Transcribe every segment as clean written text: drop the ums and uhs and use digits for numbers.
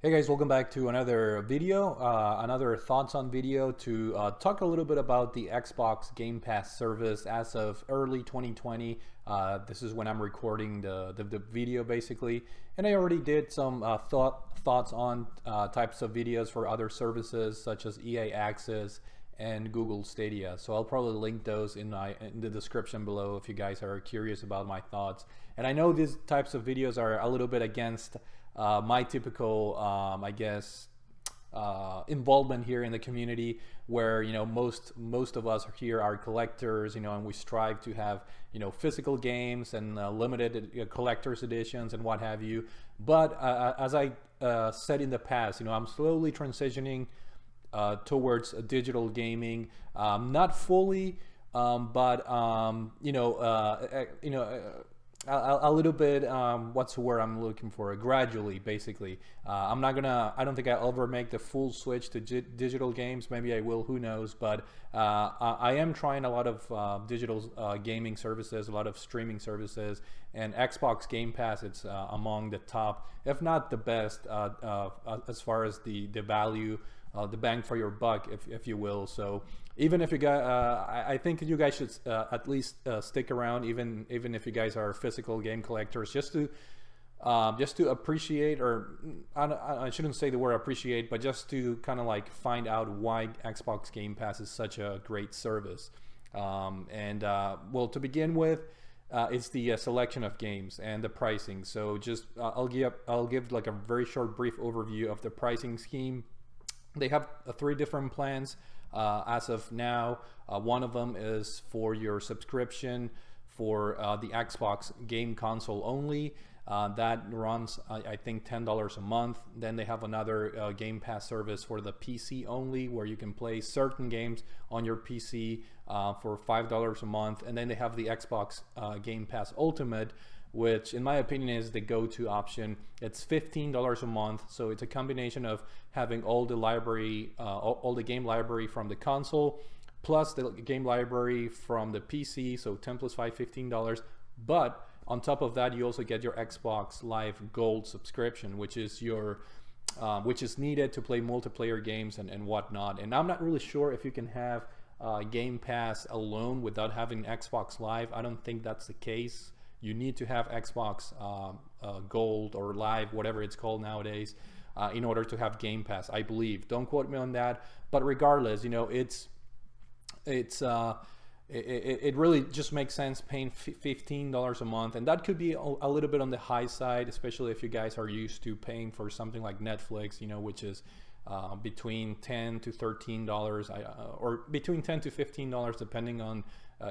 Hey guys, welcome back to another video, another thoughts on video to talk a little bit about the Xbox Game Pass service as of early 2020. This is when I'm recording the video basically, and I already did some thoughts on types of videos for other services such as EA Access and Google Stadia. So I'll probably link those in the description below if you guys are curious about my thoughts. And I know these types of videos are a little bit against my typical, I guess, involvement here in the community, where most of us here are collectors, and we strive to have physical games and limited collector's editions and what have you. But as I said in the past, I'm slowly transitioning towards digital gaming, not fully, but a little bit, what's the word I'm looking for, gradually basically. I don't think I'll ever make the full switch to digital games. Maybe I will, who knows, but I am trying a lot of digital gaming services, a lot of streaming services, and Xbox Game Pass, it's among the top, if not the best, as far as the value, the bang for your buck, if you will. So even if you guys, I think you guys should at least stick around, even if you guys are physical game collectors, just to appreciate, or I shouldn't say the word appreciate, but just to kind of like find out why Xbox Game Pass is such a great service. Well, to begin with, it's the selection of games and the pricing. So just I'll give like a very short, brief overview of the pricing scheme. They have three different plans as of now. One of them is for your subscription for the Xbox game console only. That runs, I think, $10 a month. Then they have another Game Pass service for the PC only, where you can play certain games on your PC for $5 a month. And then they have the Xbox Game Pass Ultimate, which in my opinion is the go-to option. It's $15 a month, so it's a combination of having all the library, all the game library from the console, plus the game library from the PC, so 10 plus 5, $15. But on top of that, you also get your Xbox Live Gold subscription, which is needed to play multiplayer games and whatnot. And I'm not really sure if you can have Game Pass alone without having Xbox Live. I don't think that's the case. You need to have Xbox Gold or Live, whatever it's called nowadays, in order to have Game Pass, I believe. Don't quote me on that. But regardless, it really just makes sense paying $15 a month, and that could be a little bit on the high side, especially if you guys are used to paying for something like Netflix, which is between $10 to $13, or between $10 to $15, depending on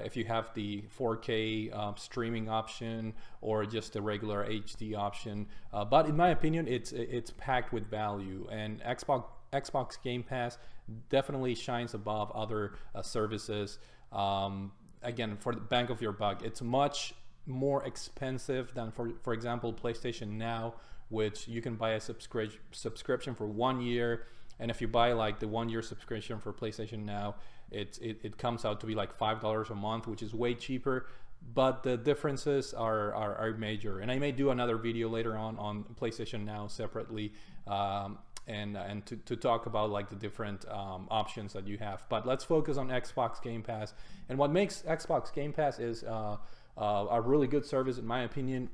if you have the 4K streaming option or just the regular HD option. But in my opinion, it's packed with value, and Xbox Game Pass definitely shines above other services. Again, for the bang of your buck, it's much more expensive than, for example, PlayStation Now, which you can buy a subscription for 1 year. And if you buy like the 1 year subscription for PlayStation Now, it comes out to be like $5 a month, which is way cheaper. But the differences are major. And I may do another video later on PlayStation Now separately, and to talk about like the different options that you have. But let's focus on Xbox Game Pass. And what makes Xbox Game Pass is a really good service, in my opinion,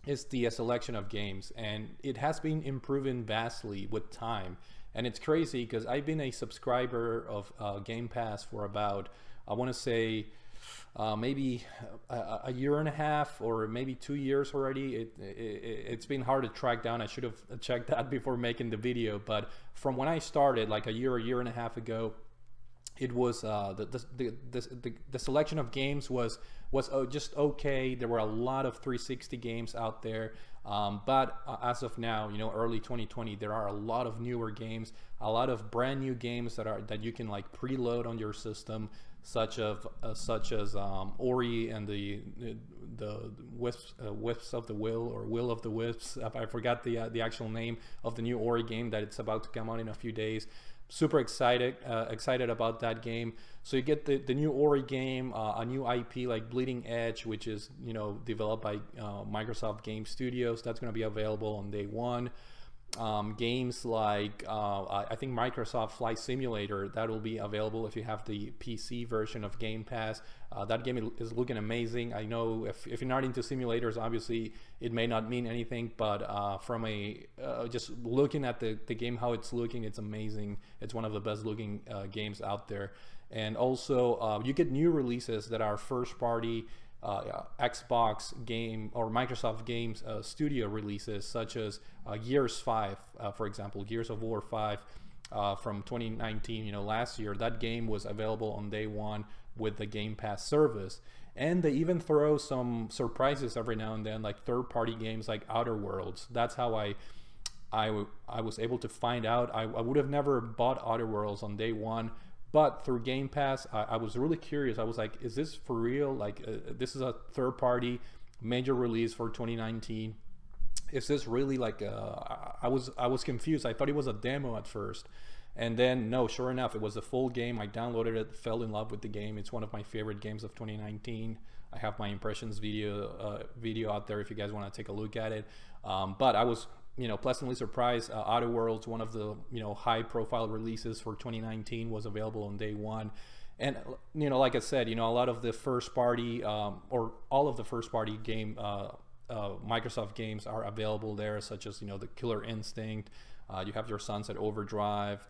is the selection of games. And it has been improving vastly with time. And it's crazy because I've been a subscriber of Game Pass for about, I want to say, maybe a year and a half or maybe 2 years already. It's been hard to track down. I should have checked that before making the video. But from when I started, like a year and a half ago, it was the selection of games was just okay. There were a lot of 360 games out there, but as of now, early 2020, there are a lot of newer games, a lot of brand new games that you can like preload on your system, such as Ori and the Wisps of the Will, or Will of the Wisps. I forgot the actual name of the new Ori game that it's about to come out in a few days. Super excited about that game. So you get the new Ori game, a new IP like Bleeding Edge, which is developed by Microsoft Game Studios. That's going to be available on day one. games like I think Microsoft Flight Simulator, that will be available if you have the PC version of Game Pass. That game is looking amazing. I know if you're not into simulators, obviously it may not mean anything, but from a just looking at the game, how it's looking, it's amazing. It's one of the best looking games out there. And also you get new releases that are first party Xbox game or Microsoft Games studio releases, such as Gears 5, for example, Gears of War 5 from 2019. Last year that game was available on day one with the Game Pass service. And they even throw some surprises every now and then, like third-party games like Outer Worlds. That's how I was able to find out. I would have never bought Outer Worlds on day one, but through Game Pass, I was really curious. I was like, is this for real? Like, this is a third-party major release for 2019. Is this really like? I was confused. I thought it was a demo at first, and then no, sure enough, it was a full game. I downloaded it, fell in love with the game. It's one of my favorite games of 2019. I have my impressions video out there if you guys want to take a look at it. But I was pleasantly surprised. Outer Worlds, one of the high profile releases for 2019, was available on day one. And like I said, a lot of the first party or all of the first party game Microsoft games are available there, such as the Killer Instinct. You have your Sunset Overdrive.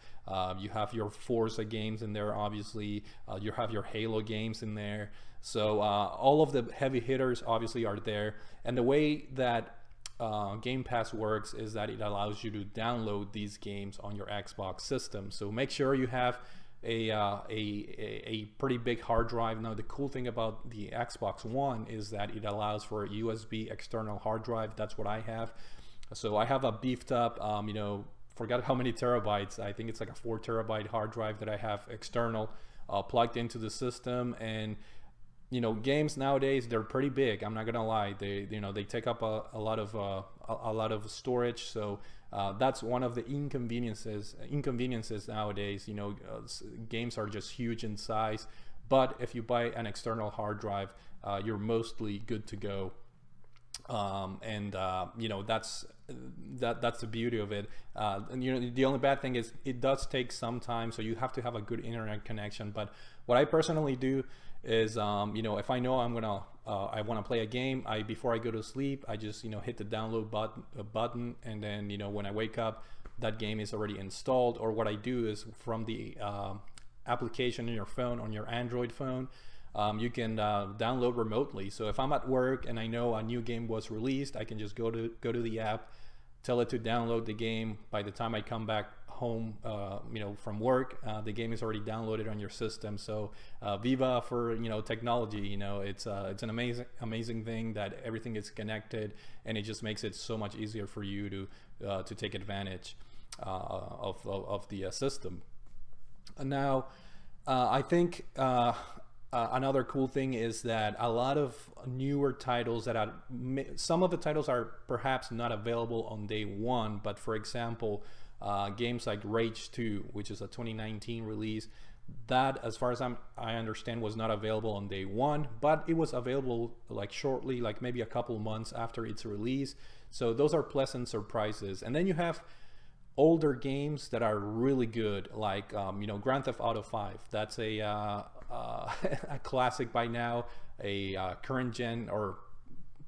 You have your Forza games in there, obviously. You have your Halo games in there. So all of the heavy hitters obviously are there. And the way that Game Pass works is that it allows you to download these games on your Xbox system. So make sure you have a pretty big hard drive. Now the cool thing about the Xbox One is that it allows for a USB external hard drive. That's what I have. So I have a beefed up, forgot how many terabytes. I think it's like a 4 terabyte hard drive that I have external plugged into the system. And games nowadays, they're pretty big. I'm not gonna lie. They take up a lot of storage. So that's one of the inconveniences nowadays. Games are just huge in size. But if you buy an external hard drive, you're mostly good to go. That's the beauty of it. The only bad thing is it does take some time, so you have to have a good internet connection. But what I personally do is if I know I want to play a game, before I go to sleep, I just hit the download button, and then when I wake up, that game is already installed. Or what I do is from the application in your phone, on your Android phone, you can download remotely. So if I'm at work and I know a new game was released, I can just go to the app, tell it to download the game. By the time I come back home from work, the game is already downloaded on your system. So viva for technology. It's an amazing thing that everything is connected, and it just makes it so much easier for you to take advantage of the system. Now I think another cool thing is that a lot of newer titles some of the titles are perhaps not available on day one, but for example, games like Rage 2, which is a 2019 release, that, as far as I understand, was not available on day one, but it was available like shortly, like maybe a couple months after its release. So those are pleasant surprises. And then you have older games that are really good, like Grand Theft Auto 5. That's a classic by now, a current gen or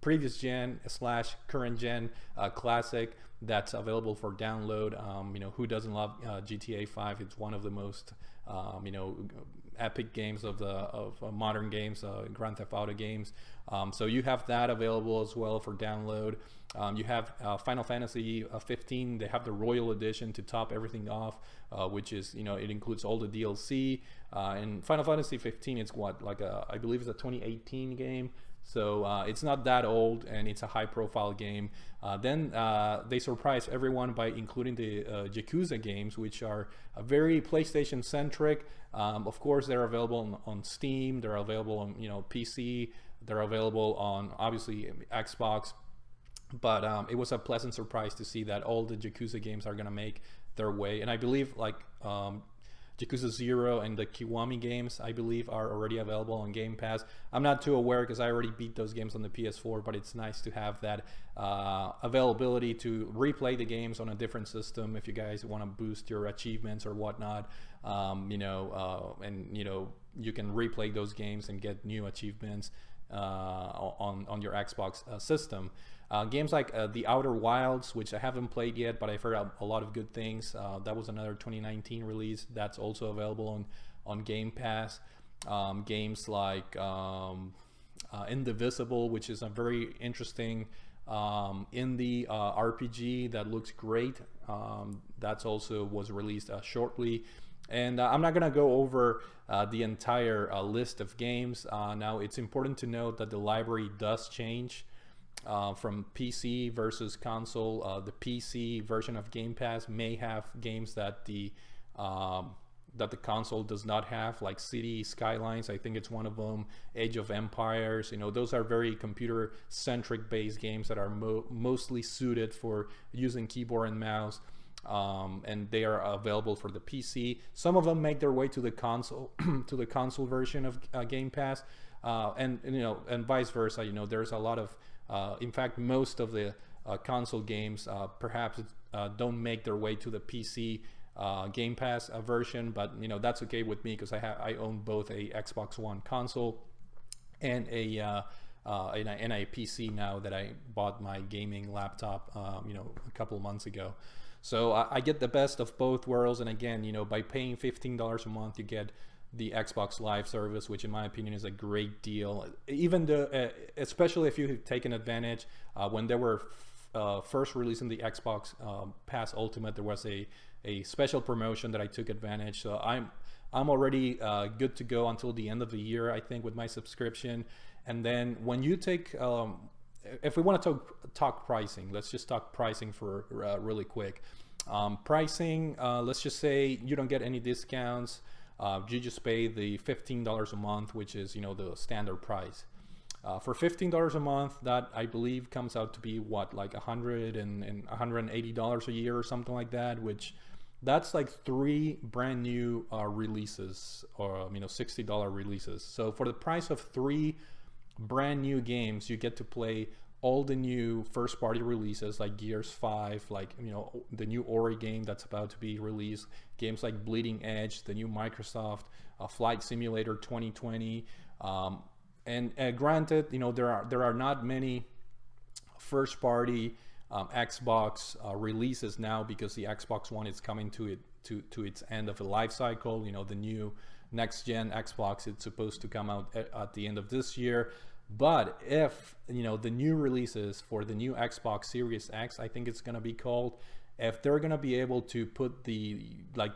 previous gen / current gen classic that's available for download. Who doesn't love GTA 5? It's one of the most epic games of modern games, Grand Theft Auto games. So you have that available as well for download. You have Final Fantasy 15. They have the Royal Edition to top everything off, which is it includes all the DLC. And Final Fantasy 15 is I believe it's a 2018 game. So it's not that old, and it's a high-profile game. Then they surprise everyone by including the Yakuza games, which are very PlayStation-centric. Of course, they're available on Steam. They're available on PC. They're available on obviously Xbox. But it was a pleasant surprise to see that all the Yakuza games are gonna make their way. And I believe Yakuza 0 and the Kiwami games, I believe, are already available on Game Pass. I'm not too aware because I already beat those games on the PS4, but it's nice to have that availability to replay the games on a different system if you guys want to boost your achievements or whatnot. And you can replay those games and get new achievements on your Xbox system. Games like The Outer Wilds, which I haven't played yet, but I've heard a lot of good things. That was another 2019 release that's also available on Game Pass. Games like Indivisible, which is a very interesting indie RPG that looks great. That's also was released shortly. And I'm not going to go over the entire list of games. Now, it's important to note that the library does change from PC versus console. The PC version of Game Pass may have games that the console does not have, like City Skylines, I think it's one of them, Age of Empires. Those are very computer-centric based games that are mostly suited for using keyboard and mouse. And they are available for the PC. Some of them make their way to the console, to the console version of Game Pass, and vice versa. There's a lot of, in fact, most of the console games perhaps don't make their way to the PC Game Pass version, but that's okay with me because I own both a Xbox One console and a PC now that I bought my gaming laptop a couple of months ago. So I get the best of both worlds, and again, by paying $15 a month, you get the Xbox Live service, which in my opinion is a great deal. Even especially if you've taken advantage when they were first releasing the Xbox Pass Ultimate, there was a special promotion that I took advantage. So I'm already good to go until the end of the year, I think, with my subscription. And then when you take if we want to talk pricing, let's just talk pricing for really quick. Pricing, let's just say you don't get any discounts. You just pay the $15 a month, which is the standard price. For $15 a month, that I believe comes out to be what, like $100 and $180 a year or something like that, which that's like 3 brand new releases, or $60 releases. So for the price of 3 brand new games, you get to play all the new first party releases like Gears 5, like the new Ori game that's about to be released, games like Bleeding Edge, the new Microsoft Flight Simulator 2020, and granted, there are not many first party Xbox releases now because the Xbox One is coming to its end of a life cycle. The new next gen Xbox, it's supposed to come out at the end of this year. But if the new releases for the new Xbox Series X, I think it's going to be called, if they're going to be able to put the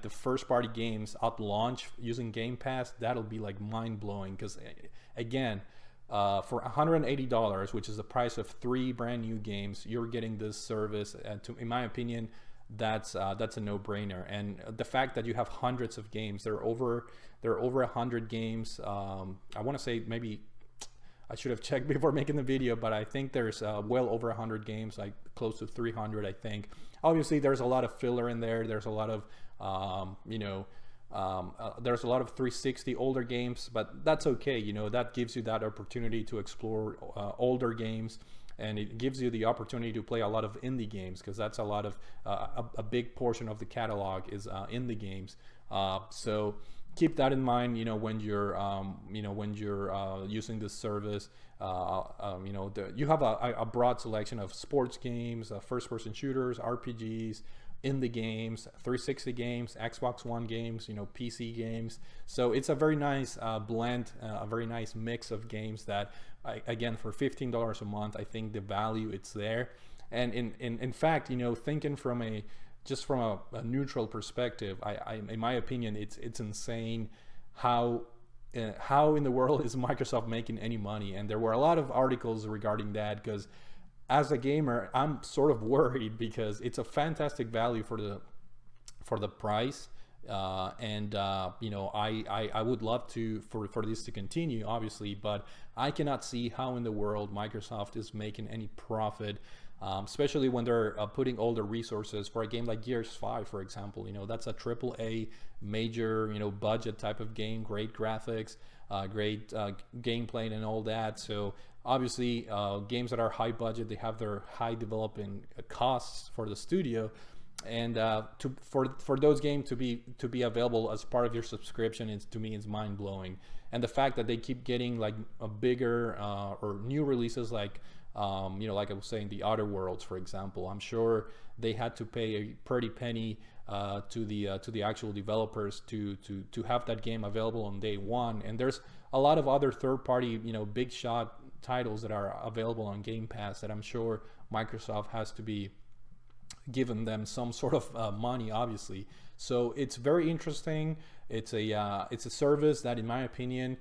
first party games at launch using Game Pass, that'll be like mind-blowing. Because again, for $180, which is the price of 3 brand new games, you're getting this service, and in my opinion, that's a no-brainer. And the fact that you have hundreds of games, there are over 100 games. I want to say, maybe I should have checked before making the video, but I think there's well over 100 games, like close to 300, I think. Obviously, there's a lot of filler in there. There's a lot of, there's a lot of 360 older games, but that's okay. That gives you that opportunity to explore older games, and it gives you the opportunity to play a lot of indie games, because that's a lot of a big portion of the catalog is indie games. So keep that in mind, when you're using this service. You have a broad selection of sports games, first-person shooters, RPGs, indie games, 360 games, Xbox One games, PC games. So it's a very nice blend, a very nice mix of games that, again, for $15 a month, I think the value, it's there. And in fact, thinking from a neutral perspective, I in my opinion, it's insane how in the world is Microsoft making any money. And there were a lot of articles regarding that, because as a gamer, I'm sort of worried, because it's a fantastic value for the price, and I would love for this to continue, obviously, but I cannot see how in the world Microsoft is making any profit especially when they're putting all the resources for a game like Gears 5, for example. That's a triple A major, budget type of game, great graphics, great gameplay and all that. So obviously, games that are high budget, they have their high developing costs for the studio, and for those games to be available as part of your subscription, to me is mind blowing. And the fact that they keep getting like a bigger or new releases, like like I was saying, the Outer Worlds, for example. I'm sure they had to pay a pretty penny to the actual developers to have that game available on day one. And there's a lot of other third-party, big shot titles that are available on Game Pass that I'm sure Microsoft has to be giving them some sort of money, obviously. So it's very interesting. It's a service that, in my opinion,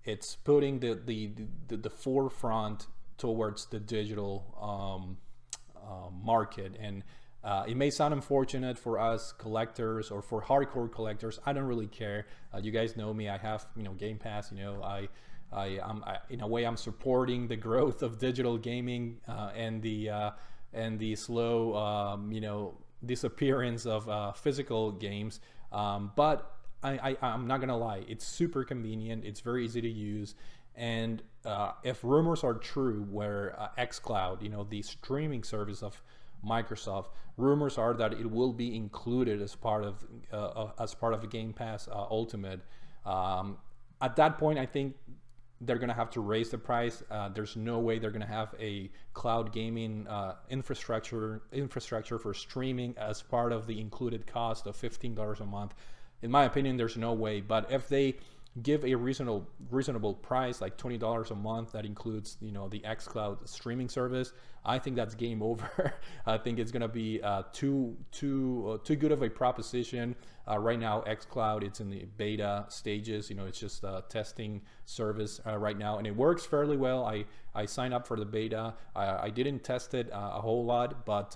it's putting the forefront towards the digital market. And it may sound unfortunate for us collectors or for hardcore collectors. I don't really care. You guys know me. I have Game Pass. In a way, I'm supporting the growth of digital gaming and the slow disappearance of physical games. But I'm not gonna lie, it's super convenient. It's very easy to use. And if rumors are true, where xCloud, the streaming service of Microsoft, rumors are that it will be included as part of the Game Pass Ultimate. At that point, I think they're gonna have to raise the price. There's no way they're gonna have a cloud gaming infrastructure for streaming as part of the included cost of $15 a month. In my opinion, there's no way. But if they give a reasonable price, like $20 a month, that includes the xCloud streaming service, I think that's game over. I think it's gonna be too good of a proposition. Right now, xCloud, it's in the beta stages. It's just a testing service right now, and it works fairly well. I signed up for the beta. I didn't test it a whole lot, but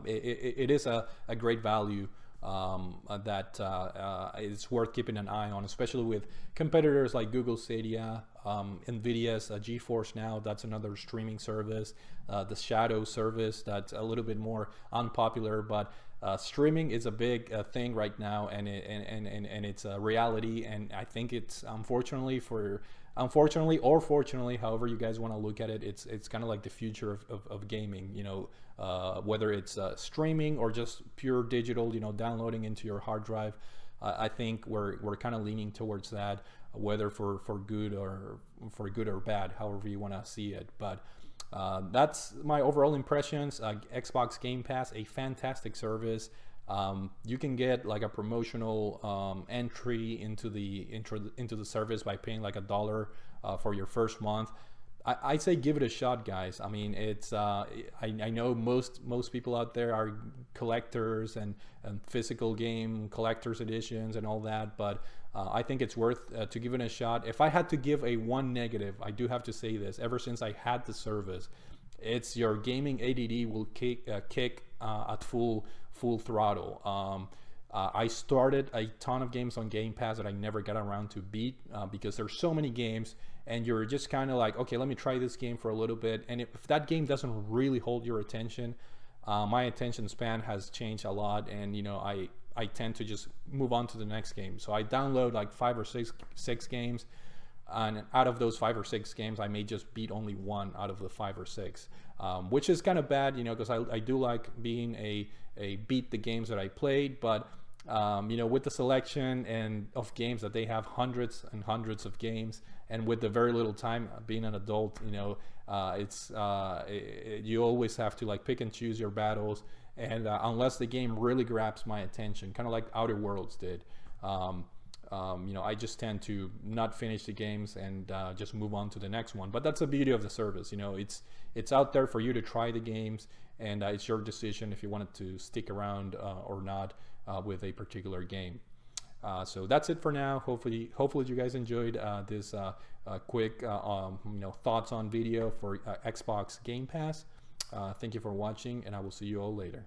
it is a great value that is worth keeping an eye on, especially with competitors like Google Stadia, Nvidia's GeForce Now. That's another streaming service. The Shadow service, that's a little bit more unpopular, but streaming is a big thing right now, and it's a reality. And I think it's unfortunately or fortunately, however you guys want to look at it, it's kind of like the future of gaming. Whether it's streaming or just pure digital, downloading into your hard drive. I think we're kind of leaning towards that, whether for good or bad, however you want to see it. But that's my overall impressions. Xbox Game Pass, a fantastic service. You can get like a promotional entry into the service by paying like $1 for your first month. I say give it a shot, guys. I mean, it's I know most people out there are collectors and physical game collectors editions and all that, but I think it's worth to give it a shot. If I had to give a one negative, I do have to say this. Ever since I had the service, it's your gaming ADD will kick at full throttle. I started a ton of games on Game Pass that I never got around to beat because there's so many games, and you're just kind of like, okay, let me try this game for a little bit. And if that game doesn't really hold your attention, my attention span has changed a lot, and I tend to just move on to the next game. So I download like 5 or 6 games, and out of those 5 or 6 games, I may just beat only one out of the 5 or 6, which is kind of bad, because I do like being a beat the games that I played, but with the selection and of games that they have, hundreds and hundreds of games, and with the very little time being an adult, you always have to like pick and choose your battles, and unless the game really grabs my attention, kind of like Outer Worlds did, I just tend to not finish the games and just move on to the next one. But that's the beauty of the service. It's out there for you to try the games, and it's your decision if you wanted to stick around or not with a particular game. So that's it for now. Hopefully you guys enjoyed this quick thoughts on video for Xbox Game Pass. Thank you for watching, and I will see you all later.